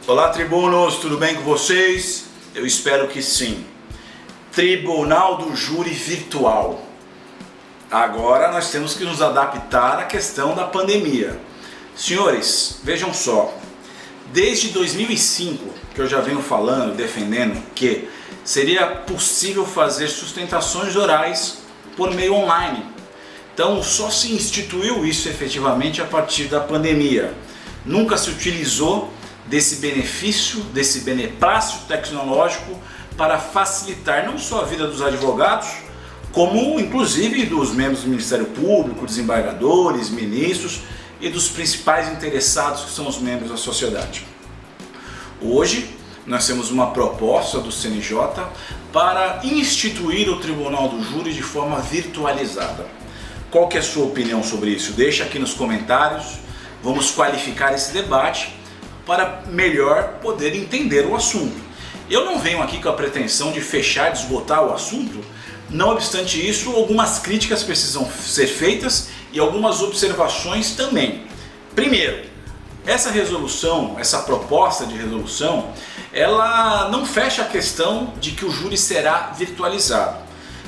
Olá, tribunos, tudo bem com vocês? Eu espero que sim. Tribunal do Júri Virtual. Agora nós temos que nos adaptar à questão da pandemia. Senhores, vejam só, desde 2005 que eu já venho falando, defendendo que seria possível fazer sustentações orais por meio online. Então só se instituiu isso efetivamente a partir da pandemia. Nunca se utilizou desse benefício, desse beneplácito tecnológico para facilitar não só a vida dos advogados, como inclusive dos membros do Ministério Público, desembargadores, ministros e dos principais interessados que são os membros da sociedade. Hoje nós temos uma proposta do CNJ para instituir o Tribunal do Júri de forma virtualizada. Qual que é a sua opinião sobre isso? Deixa aqui nos comentários, vamos qualificar esse debate para melhor poder entender o assunto. Eu não venho aqui com a pretensão de fechar, de esgotar o assunto, não obstante isso, algumas críticas precisam ser feitas e algumas observações também. Primeiro, essa resolução, essa proposta de resolução, ela não fecha a questão de que o júri será virtualizado.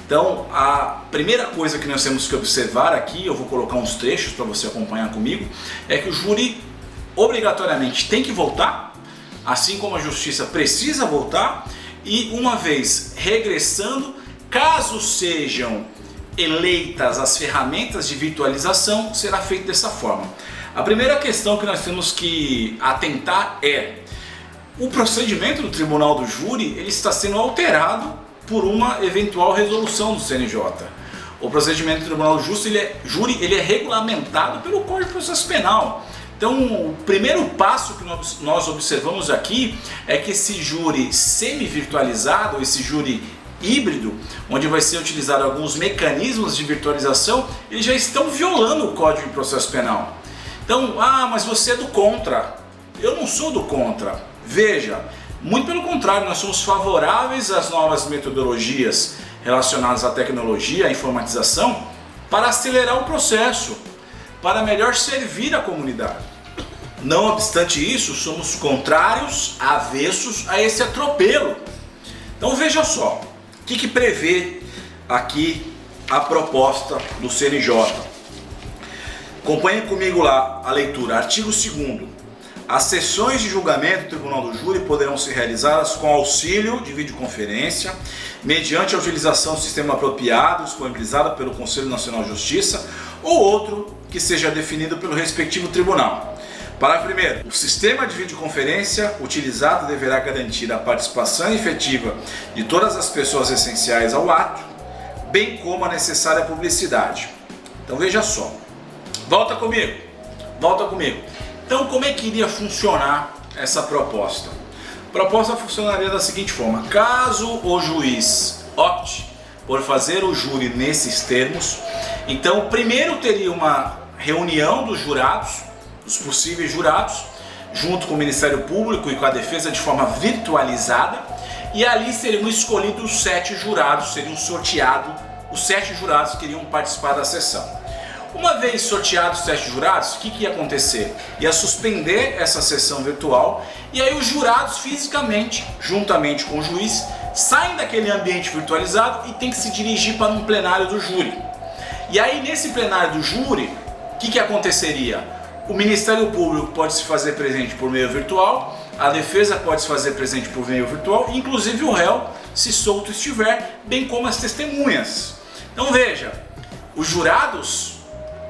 Então, a primeira coisa que nós temos que observar aqui, eu vou colocar uns trechos para você acompanhar comigo, é que o júri obrigatoriamente tem que voltar, assim como a justiça precisa voltar, e uma vez regressando, caso sejam eleitas as ferramentas de virtualização, será feito dessa forma. A primeira questão que nós temos que atentar é: o procedimento do Tribunal do Júri ele está sendo alterado por uma eventual resolução do CNJ. O procedimento do Tribunal do Júri ele é regulamentado pelo Código de Processo Penal. Então, o primeiro passo que nós observamos aqui é que esse júri semi-virtualizado, esse júri híbrido, onde vai ser utilizado alguns mecanismos de virtualização, eles já estão violando o Código de Processo Penal. Então, mas você é do contra. Eu não sou do contra. Veja, muito pelo contrário, nós somos favoráveis às novas metodologias relacionadas à tecnologia, à informatização, para acelerar o processo, para melhor servir a comunidade. Não obstante isso, somos contrários, avessos a esse atropelo. Então veja só, o que prevê aqui a proposta do CNJ. Acompanhe comigo lá a leitura. Artigo 2º. As sessões de julgamento do Tribunal do Júri poderão ser realizadas com auxílio de videoconferência, mediante a utilização do sistema apropriado, disponibilizado pelo Conselho Nacional de Justiça, ou outro que seja definido pelo respectivo tribunal. Parágrafo 1º. O sistema de videoconferência utilizado deverá garantir a participação efetiva de todas as pessoas essenciais ao ato, bem como a necessária publicidade. Então veja só. Volta comigo. Então, como é que iria funcionar essa proposta? A proposta funcionaria da seguinte forma: caso o juiz opte por fazer o júri nesses termos, então primeiro teria uma reunião dos jurados, dos possíveis jurados, junto com o Ministério Público e com a defesa de forma virtualizada, e ali seriam escolhidos 7 jurados, seriam sorteados os 7 jurados que iriam participar da sessão. Uma vez sorteados os 7 jurados, o que ia acontecer? Ia suspender essa sessão virtual e aí os jurados fisicamente, juntamente com o juiz, saem daquele ambiente virtualizado e tem que se dirigir para um plenário do júri. E aí nesse plenário do júri, o que aconteceria? O Ministério Público pode se fazer presente por meio virtual, a defesa pode se fazer presente por meio virtual, inclusive o réu, se solto estiver, bem como as testemunhas. Então veja, os jurados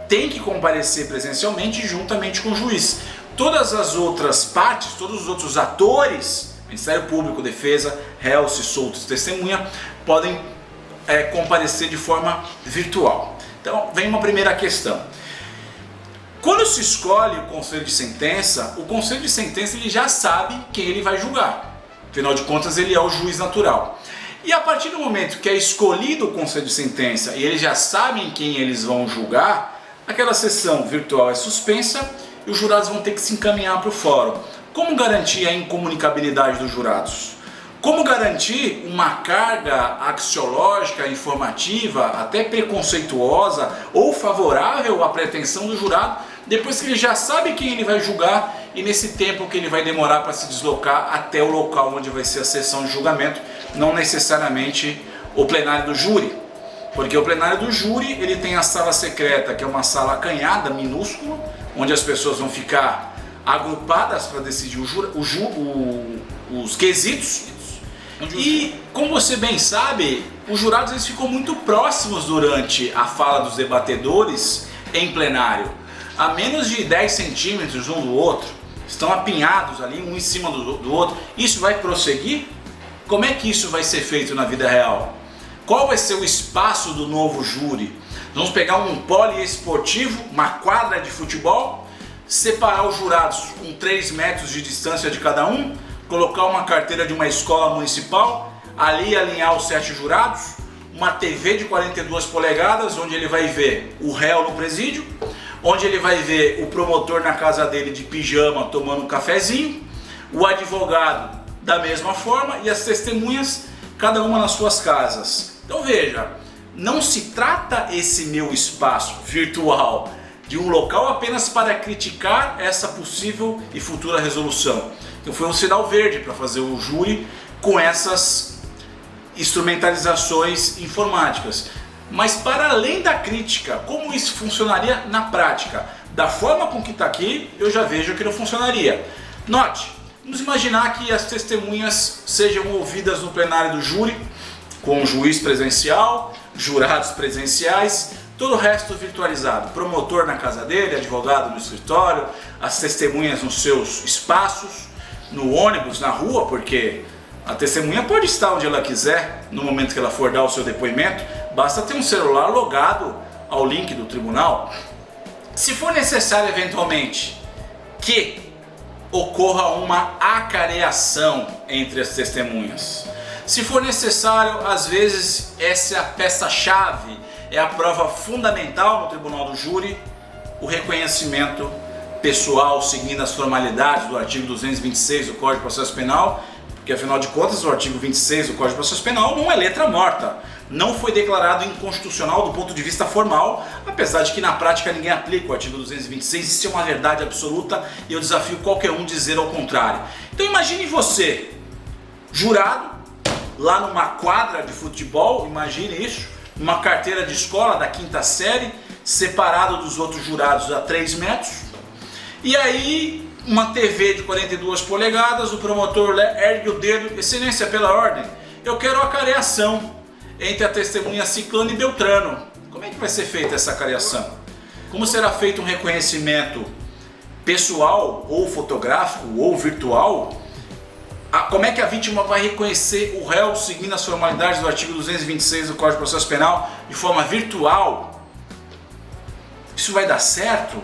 têm que comparecer presencialmente juntamente com o juiz. Todas as outras partes, todos os outros atores, Ministério Público, defesa, réu, se solto, testemunha, podem comparecer de forma virtual. Então vem uma primeira questão. Quando se escolhe o conselho de sentença, o conselho de sentença ele já sabe quem ele vai julgar. Afinal de contas, ele é o juiz natural. E a partir do momento que é escolhido o conselho de sentença e eles já sabem quem eles vão julgar, aquela sessão virtual é suspensa e os jurados vão ter que se encaminhar para o fórum. Como garantir a incomunicabilidade dos jurados? Como garantir uma carga axiológica, informativa, até preconceituosa ou favorável à pretensão do jurado, depois que ele já sabe quem ele vai julgar e nesse tempo que ele vai demorar para se deslocar até o local onde vai ser a sessão de julgamento, não necessariamente o plenário do júri. Porque o plenário do júri, ele tem a sala secreta, que é uma sala acanhada, minúscula, onde as pessoas vão ficar agrupadas para decidir os quesitos. E, como você bem sabe, os jurados eles ficam muito próximos durante a fala dos debatedores em plenário. A menos de 10 centímetros um do outro, estão apinhados ali, um em cima do outro. Isso vai prosseguir? Como é que isso vai ser feito na vida real? Qual vai ser o espaço do novo júri? Vamos pegar um poliesportivo, uma quadra de futebol, separar os jurados com 3 metros de distância de cada um, colocar uma carteira de uma escola municipal, ali alinhar os 7 jurados, uma TV de 42 polegadas, onde ele vai ver o réu no presídio, onde ele vai ver o promotor na casa dele de pijama tomando um cafezinho, o advogado da mesma forma e as testemunhas, cada uma nas suas casas. Então veja, não se trata esse meu espaço virtual de um local apenas para criticar essa possível e futura resolução. Então foi um sinal verde para fazer o júri com essas instrumentalizações informáticas. Mas para além da crítica, como isso funcionaria na prática? Da forma com que está aqui, eu já vejo que não funcionaria. Note, vamos imaginar que as testemunhas sejam ouvidas no plenário do júri, com o juiz presencial, jurados presenciais, todo o resto virtualizado. Promotor na casa dele, advogado no escritório, as testemunhas nos seus espaços, no ônibus, na rua, porque a testemunha pode estar onde ela quiser no momento que ela for dar o seu depoimento, basta ter um celular logado ao link do tribunal. Se for necessário eventualmente que ocorra uma acareação entre as testemunhas, se for necessário, às vezes essa é a peça-chave, é a prova fundamental no tribunal do júri, o reconhecimento pessoal seguindo as formalidades do artigo 226 do Código de Processo Penal, porque afinal de contas o artigo 26 do Código de Processo Penal não é letra morta, não foi declarado inconstitucional do ponto de vista formal, apesar de que na prática ninguém aplica o artigo 226, isso é uma verdade absoluta e eu desafio qualquer um a dizer ao contrário. Então imagine você, jurado, lá numa quadra de futebol, imagine isso, numa carteira de escola da 5ª série, separado dos outros jurados a 3 metros, e aí uma TV de 42 polegadas, o promotor ergue o dedo, excelência, pela ordem, eu quero a acareação entre a testemunha Ciclano e Beltrano. Como é que vai ser feita essa acareação? Como será feito um reconhecimento pessoal, ou fotográfico, ou virtual? Como é que a vítima vai reconhecer o réu seguindo as formalidades do artigo 226 do Código de Processo Penal de forma virtual? Isso vai dar certo?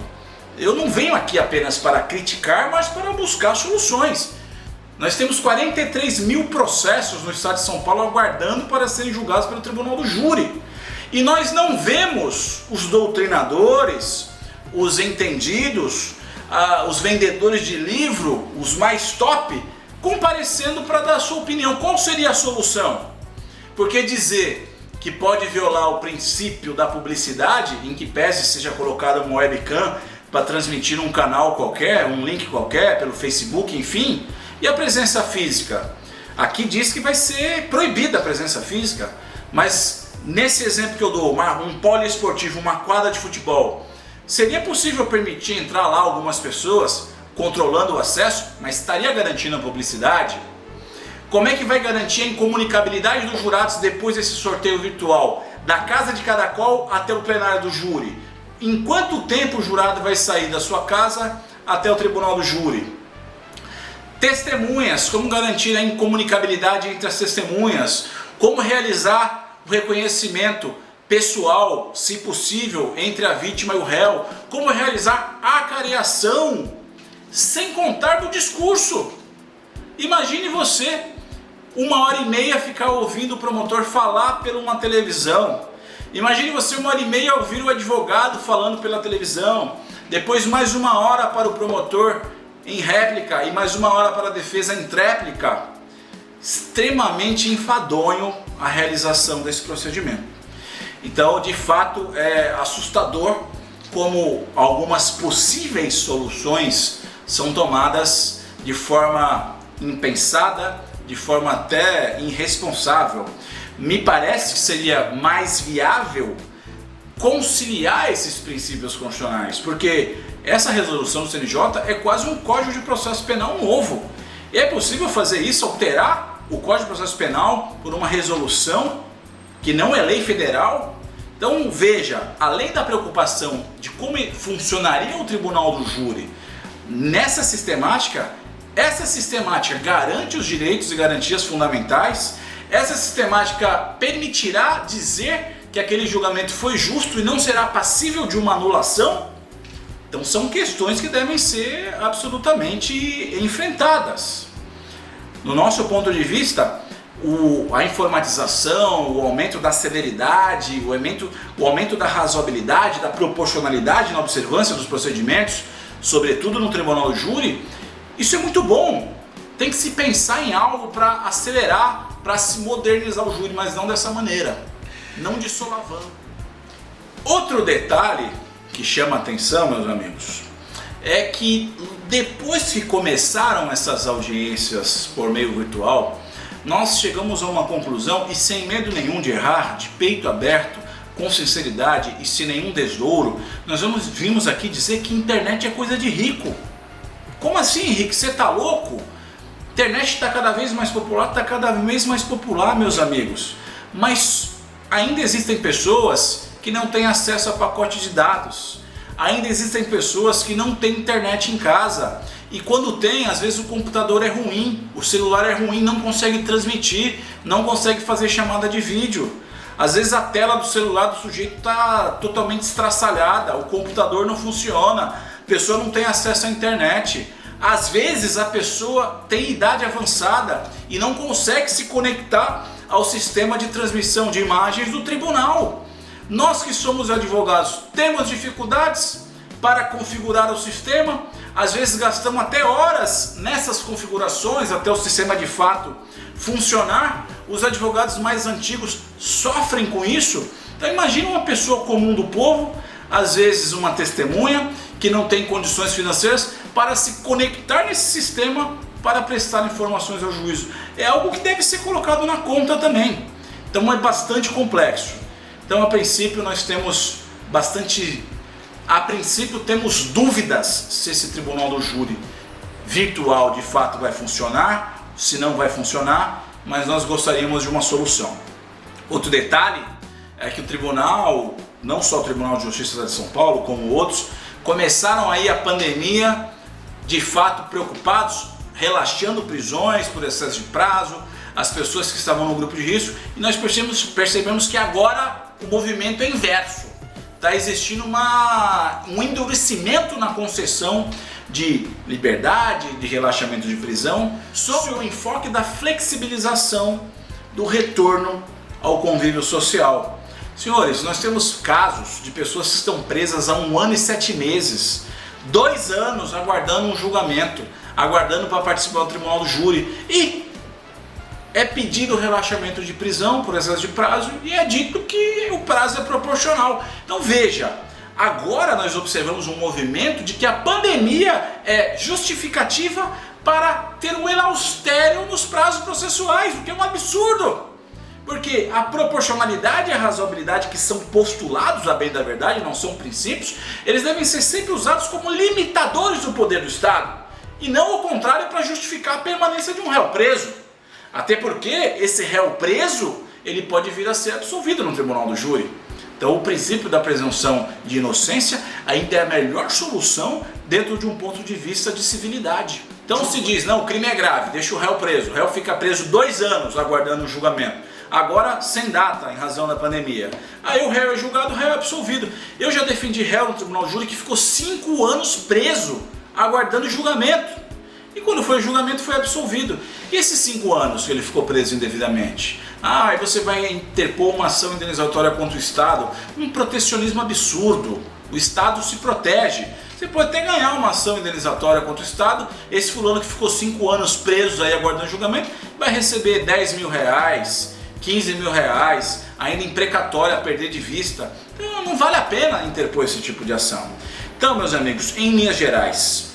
Eu não venho aqui apenas para criticar, mas para buscar soluções. Nós temos 43 mil processos no estado de São Paulo aguardando para serem julgados pelo tribunal do júri. E nós não vemos os doutrinadores, os entendidos, os vendedores de livro, os mais top, comparecendo para dar a sua opinião. Qual seria a solução? Porque dizer que pode violar o princípio da publicidade, em que pese seja colocada uma webcam para transmitir um canal qualquer, um link qualquer, pelo Facebook, enfim, e a presença física? Aqui diz que vai ser proibida a presença física, mas nesse exemplo que eu dou, um poliesportivo, uma quadra de futebol, seria possível permitir entrar lá algumas pessoas controlando o acesso, mas estaria garantindo a publicidade? Como é que vai garantir a incomunicabilidade dos jurados depois desse sorteio virtual, da casa de cada qual até o plenário do júri? Em quanto tempo o jurado vai sair da sua casa até o tribunal do júri? Testemunhas, como garantir a incomunicabilidade entre as testemunhas? Como realizar o reconhecimento pessoal, se possível, entre a vítima e o réu? Como realizar a acareação, sem contar do discurso? Imagine você, 1h30 ficar ouvindo o promotor falar por uma televisão. Imagine você 1h30 ouvir o advogado falando pela televisão. Depois mais 1 hora para o promotor em réplica e mais 1 hora para a defesa em tréplica. Extremamente enfadonho a realização desse procedimento. Então, de fato, é assustador como algumas possíveis soluções são tomadas de forma impensada, de forma até irresponsável. Me parece que seria mais viável conciliar esses princípios constitucionais, porque essa resolução do CNJ é quase um Código de Processo Penal novo. E é possível fazer isso, alterar o Código de Processo Penal por uma resolução que não é lei federal? Então veja, além da preocupação de como funcionaria o tribunal do júri nessa sistemática, essa sistemática garante os direitos e garantias fundamentais, essa sistemática permitirá dizer que aquele julgamento foi justo e não será passível de uma anulação? Então são questões que devem ser absolutamente enfrentadas. No nosso ponto de vista, a informatização, o aumento da celeridade, o aumento da razoabilidade, da proporcionalidade na observância dos procedimentos, sobretudo no tribunal do júri, isso é muito bom. Tem que se pensar em algo para acelerar, para se modernizar o júri, mas não dessa maneira, não de solavanco. Outro detalhe que chama a atenção, meus amigos, é que depois que começaram essas audiências por meio virtual, nós chegamos a uma conclusão, e sem medo nenhum de errar, de peito aberto, com sinceridade e sem nenhum desdouro, nós vimos aqui dizer que internet é coisa de rico. Como assim, Henrique? Você tá louco? Internet está cada vez mais popular, meus amigos. Mas ainda existem pessoas que não têm acesso a pacote de dados. Ainda existem pessoas que não têm internet em casa. E quando tem, às vezes o computador é ruim, o celular é ruim, não consegue transmitir, não consegue fazer chamada de vídeo. Às vezes a tela do celular do sujeito está totalmente estraçalhada, o computador não funciona, a pessoa não tem acesso à internet. Às vezes a pessoa tem idade avançada e não consegue se conectar ao sistema de transmissão de imagens do tribunal. Nós que somos advogados temos dificuldades para configurar o sistema, às vezes gastamos até horas nessas configurações até o sistema de fato funcionar. Os advogados mais antigos sofrem com isso. Então imagine uma pessoa comum do povo, às vezes uma testemunha que não tem condições financeiras para se conectar nesse sistema para prestar informações ao juízo. É algo que deve ser colocado na conta também. Então é bastante complexo. Então a princípio nós temos temos dúvidas se esse tribunal do júri virtual de fato vai funcionar, se não vai funcionar, mas nós gostaríamos de uma solução. Outro detalhe é que o tribunal, não só o Tribunal de Justiça de São Paulo, como outros, começaram aí a pandemia de fato preocupados, relaxando prisões por excesso de prazo, as pessoas que estavam no grupo de risco, e nós percebemos que agora o movimento é inverso. Está existindo um endurecimento na concessão de liberdade, de relaxamento de prisão, sob o enfoque da flexibilização do retorno ao convívio social. Senhores, nós temos casos de pessoas que estão presas há 1 ano e 7 meses, 2 anos aguardando um julgamento, aguardando para participar do tribunal do júri, e é pedido o relaxamento de prisão por excesso de prazo e é dito que o prazo é proporcional. Então veja, agora nós observamos um movimento de que a pandemia é justificativa para ter um elaustério nos prazos processuais, o que é um absurdo. Porque a proporcionalidade e a razoabilidade, que são postulados, a bem da verdade, não são princípios, eles devem ser sempre usados como limitadores do poder do Estado, e não ao contrário para justificar a permanência de um réu preso. Até porque esse réu preso, ele pode vir a ser absolvido no tribunal do júri. Então o princípio da presunção de inocência ainda é a melhor solução dentro de um ponto de vista de civilidade. Então se diz, não, o crime é grave, deixa o réu preso. O réu fica preso 2 anos aguardando o julgamento. Agora sem data, em razão da pandemia. Aí o réu é julgado, o réu é absolvido. Eu já defendi réu no tribunal do júri que ficou 5 anos preso, aguardando julgamento. E quando foi o julgamento foi absolvido. E esses 5 anos que ele ficou preso indevidamente? Aí você vai interpor uma ação indenizatória contra o Estado. Um protecionismo absurdo. O Estado se protege. Você pode até ganhar uma ação indenizatória contra o Estado. Esse fulano que ficou 5 anos preso aí aguardando julgamento vai receber 10 mil reais, 15 mil reais, ainda em precatória a perder de vista. Então não vale a pena interpor esse tipo de ação. Então, meus amigos, em linhas gerais,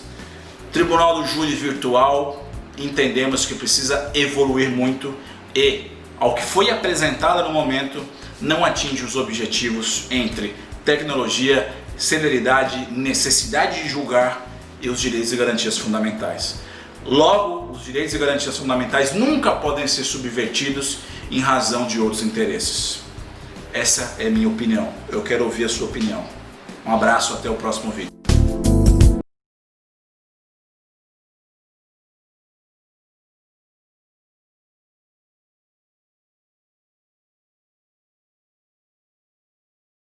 Tribunal do Júri virtual, entendemos que precisa evoluir muito e, ao que foi apresentado no momento, não atinge os objetivos entre tecnologia, celeridade, necessidade de julgar e os direitos e garantias fundamentais. Logo, os direitos e garantias fundamentais nunca podem ser subvertidos em razão de outros interesses. Essa é a minha opinião. Eu quero ouvir a sua opinião. Um abraço, até o próximo vídeo.